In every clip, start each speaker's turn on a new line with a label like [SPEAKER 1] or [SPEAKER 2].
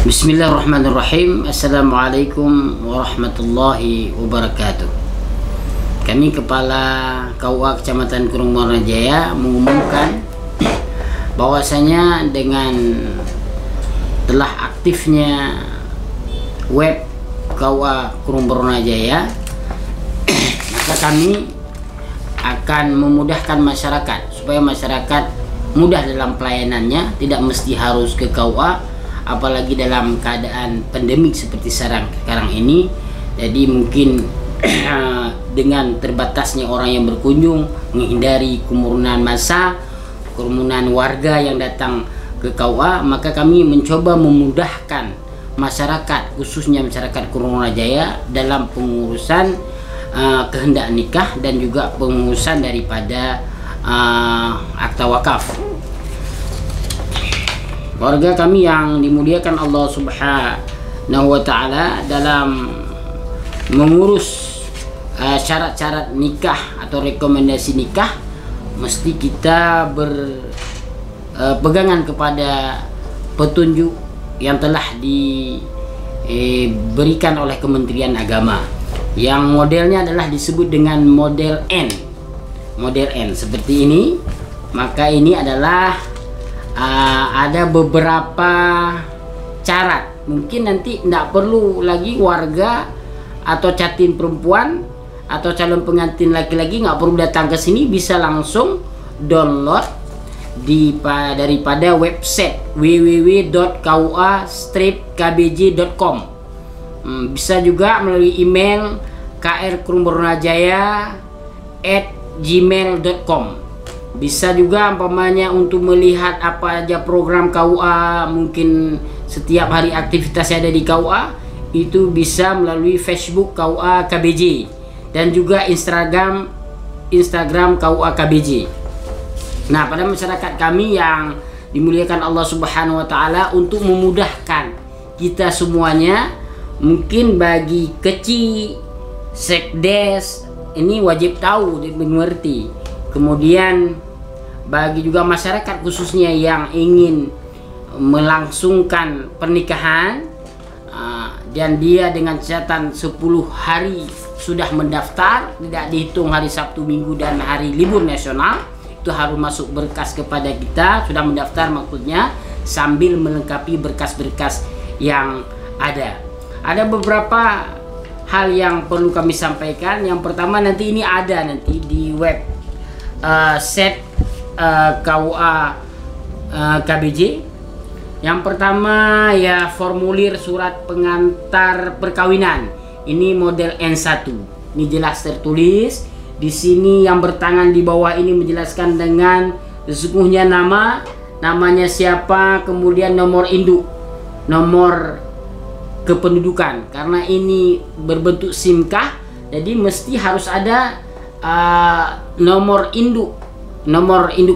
[SPEAKER 1] Bismillahirrahmanirrahim. Assalamualaikum warahmatullahi wabarakatuh. Kami Kepala KUA Kecamatan Kurung Bornojaya mengumumkan bahwasanya dengan telah aktifnya web KUA Kurung Bornojaya, maka kami akan memudahkan masyarakat supaya masyarakat mudah dalam pelayanannya, tidak mesti harus ke KUA, apalagi dalam keadaan pandemik seperti sekarang ini. Jadi mungkin dengan terbatasnya orang yang berkunjung, menghindari kerumunan massa, kerumunan warga yang datang ke KUA, maka kami mencoba memudahkan masyarakat, khususnya masyarakat Kurung Bornojaya dalam pengurusan kehendak nikah dan juga pengurusan daripada akta wakaf. Warga kami yang dimuliakan Allah Subhanahu wa Ta'ala, dalam mengurus syarat-syarat nikah atau rekomendasi nikah, mesti kita berpegangan kepada petunjuk yang telah diberikan oleh Kementerian Agama, yang modelnya adalah disebut dengan model N. Model N seperti ini. Maka ini adalah ada beberapa syarat. Mungkin nanti tidak perlu lagi warga atau catin perempuan atau calon pengantin laki-laki nggak perlu datang ke sini, bisa langsung download daripada website www.kua-kbj.com. Bisa juga melalui email krkurungbbornojaya@gmail.com. Bisa juga umpamanya untuk melihat apa aja program KUA, mungkin setiap hari aktivitas yang ada di KUA, itu bisa melalui Facebook KUA KBJ dan juga Instagram KUA KBJ. Nah, pada masyarakat kami yang dimuliakan Allah Subhanahu wa Ta'ala, untuk memudahkan kita semuanya, mungkin bagi kecil, sekdes, ini wajib tahu, mengerti. Kemudian bagi juga masyarakat khususnya yang ingin melangsungkan pernikahan dan dia dengan catatan 10 hari sudah mendaftar, tidak dihitung hari Sabtu, Minggu dan hari libur nasional, itu harus masuk berkas kepada kita, sudah mendaftar maksudnya, sambil melengkapi berkas-berkas yang ada. Ada beberapa hal yang perlu kami sampaikan. Yang pertama, nanti ini ada nanti di web set KUA KBJ. Yang pertama ya, formulir surat pengantar perkawinan. Ini model N1. Ini jelas tertulis di sini, yang bertangan di bawah ini menjelaskan dengan sesungguhnya namanya siapa, kemudian nomor induk, nomor kependudukan. Karena ini berbentuk SIM-kah, jadi mesti harus ada nomor induk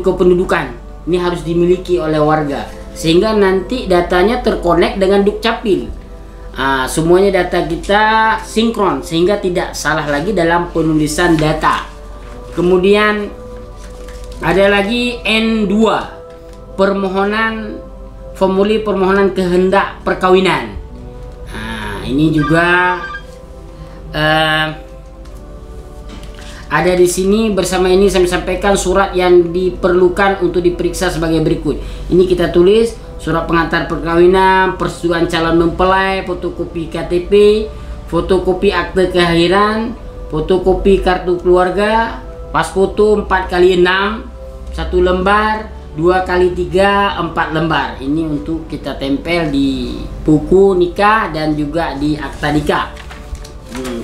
[SPEAKER 1] kependudukan. Ini harus dimiliki oleh warga, sehingga nanti datanya terkonek dengan Dukcapil. Semuanya data kita sinkron, sehingga tidak salah lagi dalam penulisan data. Kemudian ada lagi N2, formulir permohonan kehendak perkawinan. Ini juga ada di sini. Bersama ini saya sampaikan surat yang diperlukan untuk diperiksa sebagai berikut. Ini kita tulis surat pengantar perkawinan, persetujuan calon mempelai, fotokopi KTP, fotokopi akte kelahiran, fotokopi kartu keluarga, pas foto 4x6 1 lembar, 2x3 4 lembar. Ini untuk kita tempel di buku nikah dan juga di akta nikah.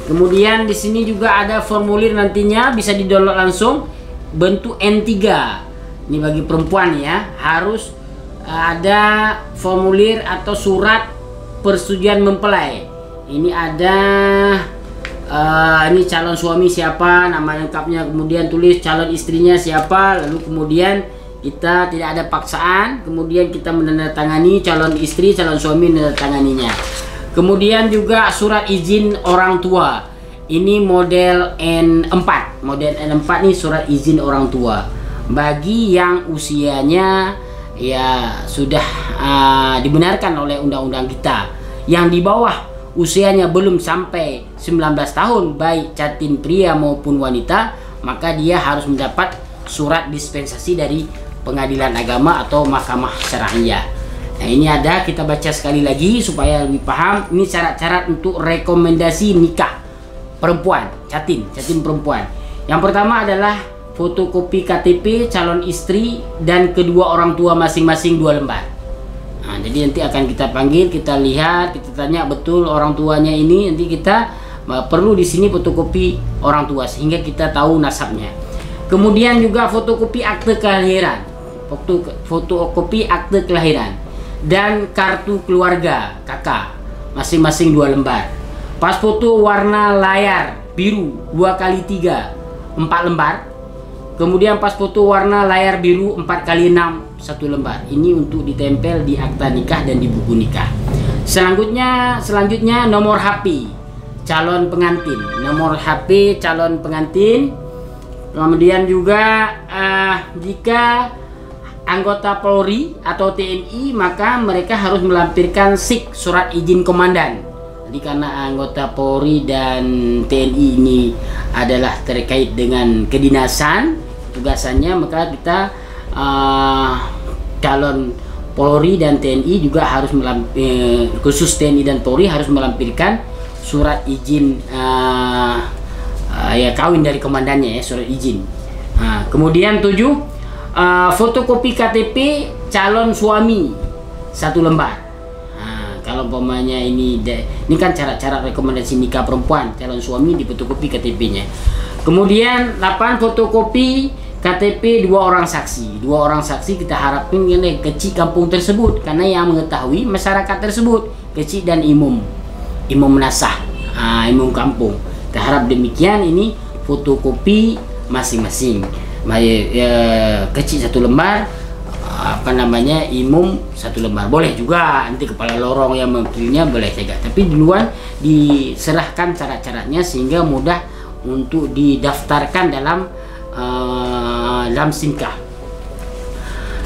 [SPEAKER 1] Kemudian di sini juga ada formulir, nantinya bisa di-download langsung, bentuk N3. Ini bagi perempuan ya, harus ada formulir atau surat persetujuan mempelai. Ini ada ini calon suami siapa, nama lengkapnya, kemudian tulis calon istrinya siapa, lalu kemudian kita tidak ada paksaan, kemudian kita menandatangani, calon istri, calon suami menandatanganinya. Kemudian juga surat izin orang tua. Ini model N4. Model N4 ini surat izin orang tua. Bagi yang usianya ya sudah dibenarkan oleh undang-undang kita. Yang di bawah usianya belum sampai 19 tahun, baik catin pria maupun wanita, maka dia harus mendapat surat dispensasi dari pengadilan agama atau mahkamah syariah. Nah, ini ada, kita baca sekali lagi supaya lebih paham. Ini syarat-syarat untuk rekomendasi nikah perempuan, catin perempuan. Yang pertama adalah fotokopi KTP calon istri dan kedua orang tua masing-masing 2 lembar. Nah, jadi nanti akan kita panggil, kita lihat, kita tanya betul orang tuanya ini. Nanti kita perlu di sini fotokopi orang tua sehingga kita tahu nasabnya. Kemudian juga fotokopi akte kelahiran, fotokopi akte kelahiran dan kartu keluarga kakak masing-masing 2 lembar. Pas foto warna layar biru 2x3 4 lembar. Kemudian pas foto warna layar biru 4x6 1 lembar. Ini untuk ditempel di akta nikah dan di buku nikah. Selanjutnya nomor HP calon pengantin. Nomor HP calon pengantin. Kemudian juga jika anggota Polri atau TNI, maka mereka harus melampirkan SIK, surat izin komandan. Jadi karena anggota Polri dan TNI ini adalah terkait dengan kedinasan tugasannya, maka kita calon Polri dan TNI juga harus khusus TNI dan Polri harus melampirkan surat izin ya kawin dari komandannya, ya, surat izin. Kemudian 7, fotokopi KTP calon suami 1 lembar. Kalau umpamanya ini kan cara-cara rekomendasi nikah perempuan, calon suami di fotokopi KTP-nya. Kemudian 8, fotokopi KTP 2 orang saksi. 2 orang saksi kita harapkan ini kecil kampung tersebut, karena yang mengetahui masyarakat tersebut, kecil dan imum menasah, imum kampung. Kita harap demikian. Ini fotokopi masing-masing. Kecil 1 lembar, imum 1 lembar. Boleh juga nanti kepala lorong yang memilihnya boleh juga, tapi duluan diserahkan cara-caranya sehingga mudah untuk didaftarkan dalam SIMKah.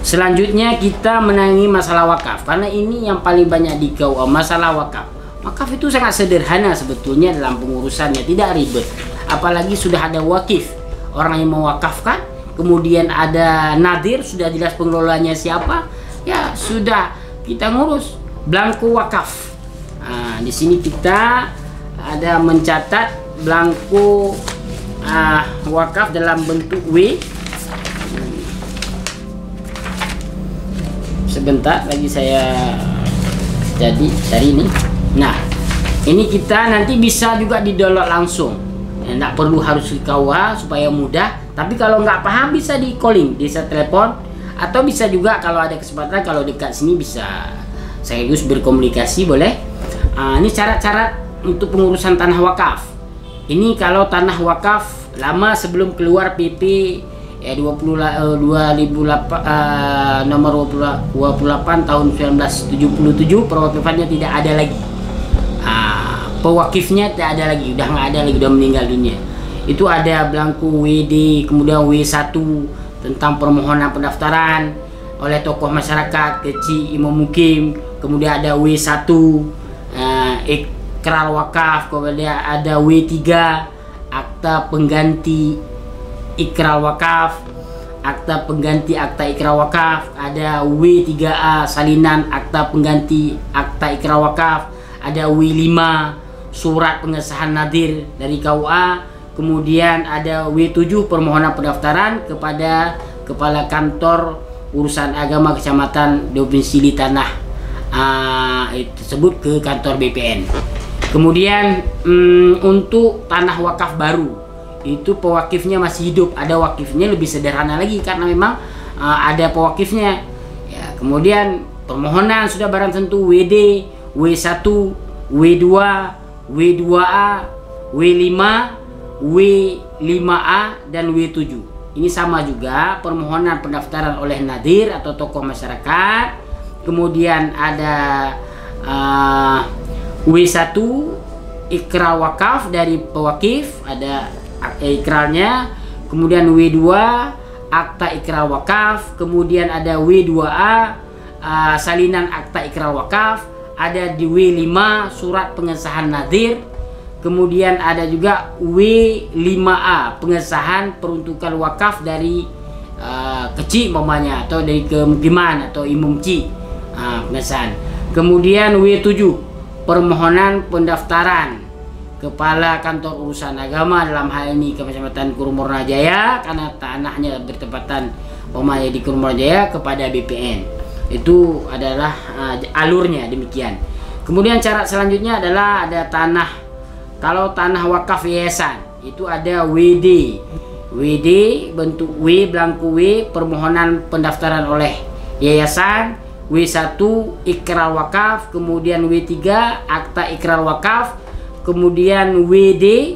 [SPEAKER 1] Selanjutnya kita menangani masalah wakaf, karena ini yang paling banyak di KUA, masalah wakaf. Wakaf itu sangat sederhana sebetulnya dalam pengurusannya, tidak ribet. Apalagi sudah ada wakif, orang yang mewakafkan, kemudian ada nadir, sudah jelas pengelolanya siapa, ya sudah kita ngurus blanko wakaf. Di sini kita ada mencatat blanko wakaf dalam bentuk W. Sebentar lagi saya cari ini. Nah, ini kita nanti bisa juga di-download langsung. Nggak perlu harus ke KUA supaya mudah. Tapi kalau nggak paham bisa di calling, bisa telepon, atau bisa juga kalau ada kesempatan, kalau dekat sini bisa sekaligus berkomunikasi, boleh. Ini syarat-syarat untuk pengurusan tanah wakaf. Ini kalau tanah wakaf lama sebelum keluar PP 2008 nomor 28 tahun 1977, pewakifannya tidak ada lagi. Pewakifnya tidak ada lagi, udah nggak ada lagi, udah meninggal dunia. Itu ada blanko WD, kemudian W1 tentang permohonan pendaftaran oleh tokoh masyarakat, kecil, imam mukim. Kemudian ada W1 ikrar wakaf, kemudian ada W3 akta pengganti ikrar wakaf, akta pengganti akta ikrar wakaf, ada W3A salinan akta pengganti akta ikrar wakaf, ada W5 surat pengesahan nadir dari KUA. Kemudian ada W7 permohonan pendaftaran kepada kepala kantor urusan agama kecamatan domisili tanah tersebut ke kantor BPN. Kemudian untuk tanah wakaf baru itu pewakifnya masih hidup, ada wakifnya lebih sederhana lagi karena memang ada pewakifnya. Ya, kemudian permohonan sudah barang tentu WD, W1, W2, W2A, W5, W5A dan W7. Ini sama juga permohonan pendaftaran oleh nadir atau tokoh masyarakat. Kemudian ada W1 ikrar wakaf dari pewakif, ada ikrarnya. Kemudian W2 akta ikrar wakaf, kemudian ada W2A salinan akta ikrar wakaf, ada di W5 surat pengesahan nadhir, kemudian ada juga W5A pengesahan peruntukan wakaf dari kecil mamanya atau dari kemukiman atau imumci pengesahan. Kemudian W7 permohonan pendaftaran kepala kantor urusan agama, dalam hal ini Kecamatan Kurumornajaya karena tanahnya bertepatan mamanya di Kurumornajaya, kepada BPN. Itu adalah alurnya demikian. Kemudian cara selanjutnya adalah ada tanah. Kalau tanah wakaf yayasan itu ada WD. WD bentuk W, blanko W, permohonan pendaftaran oleh yayasan. W1 ikrar wakaf, kemudian W3 akta ikrar wakaf, kemudian WD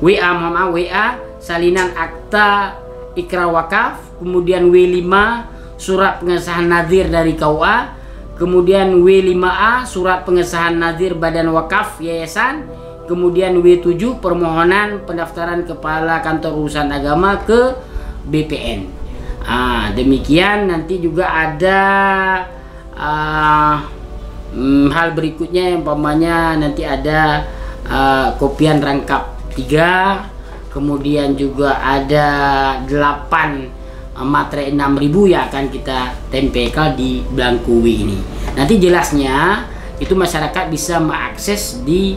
[SPEAKER 1] WA salinan akta ikrar wakaf, kemudian W5 surat pengesahan nadhir dari KUA, kemudian W5A surat pengesahan nadhir badan wakaf yayasan, kemudian W7 permohonan pendaftaran kepala kantor urusan agama ke BPN. Demikian. Nanti juga ada hal berikutnya yang umpamanya nanti ada kopian rangkap 3, kemudian juga ada 8 materai 6.000 yang akan kita tempelkan di blanko W ini. Nanti jelasnya itu masyarakat bisa mengakses di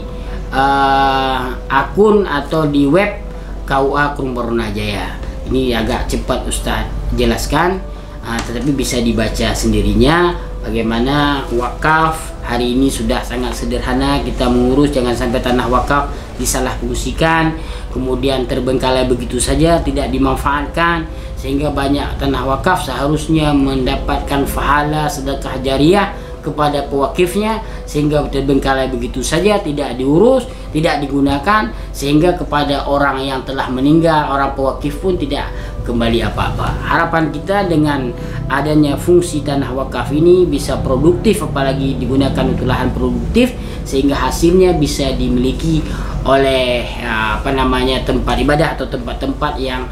[SPEAKER 1] akun atau di web KUA Kurumornajaya. Ini agak cepat Ustadz jelaskan, tetapi bisa dibaca sendirinya bagaimana wakaf hari ini sudah sangat sederhana kita mengurus. Jangan sampai tanah wakaf disalahfungsikan, kemudian terbengkalai begitu saja, tidak dimanfaatkan, sehingga banyak tanah wakaf seharusnya mendapatkan pahala sedekah jariah kepada pewakifnya, sehingga terbengkalai begitu saja, tidak diurus, tidak digunakan, sehingga kepada orang yang telah meninggal, orang pewakif pun tidak kembali apa-apa. Harapan kita dengan adanya fungsi tanah wakaf ini bisa produktif, apalagi digunakan untuk lahan produktif, sehingga hasilnya bisa dimiliki oleh tempat ibadah atau tempat-tempat yang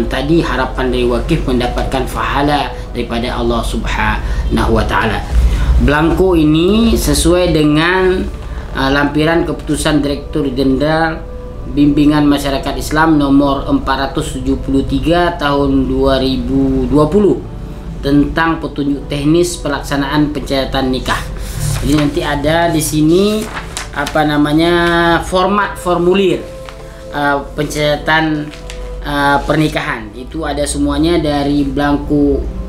[SPEAKER 1] tadi harapan dari wakif mendapatkan pahala daripada Allah Subhanahu wa Ta'ala. Blanko ini sesuai dengan lampiran keputusan Direktur Jenderal Bimbingan Masyarakat Islam nomor 473 tahun 2020 tentang petunjuk teknis pelaksanaan pencatatan nikah. Jadi nanti ada di sini format formulir pencatatan pernikahan. Itu ada semuanya dari blanko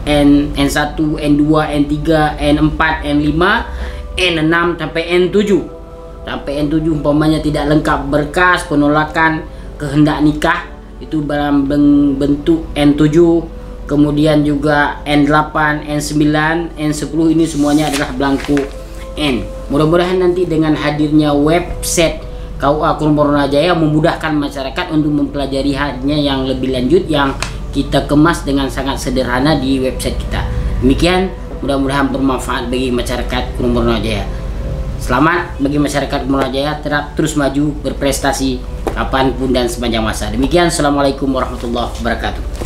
[SPEAKER 1] N1, N2, N3, N4, N5, N6 sampai N7. Sampai N7 umpamanya tidak lengkap berkas penolakan kehendak nikah, itu dalam bentuk N7. Kemudian juga N8, N9, N10 ini semuanya adalah blanko N. Mudah-mudahan nanti dengan hadirnya website KUA Kurumornajaya memudahkan masyarakat untuk mempelajari halnya yang lebih lanjut, yang kita kemas dengan sangat sederhana di website kita. Demikian, mudah-mudahan bermanfaat bagi masyarakat Kurumornajaya. Selamat bagi masyarakat Kurumornajaya, terus maju berprestasi kapanpun dan sepanjang masa. Demikian, assalamualaikum warahmatullahi wabarakatuh.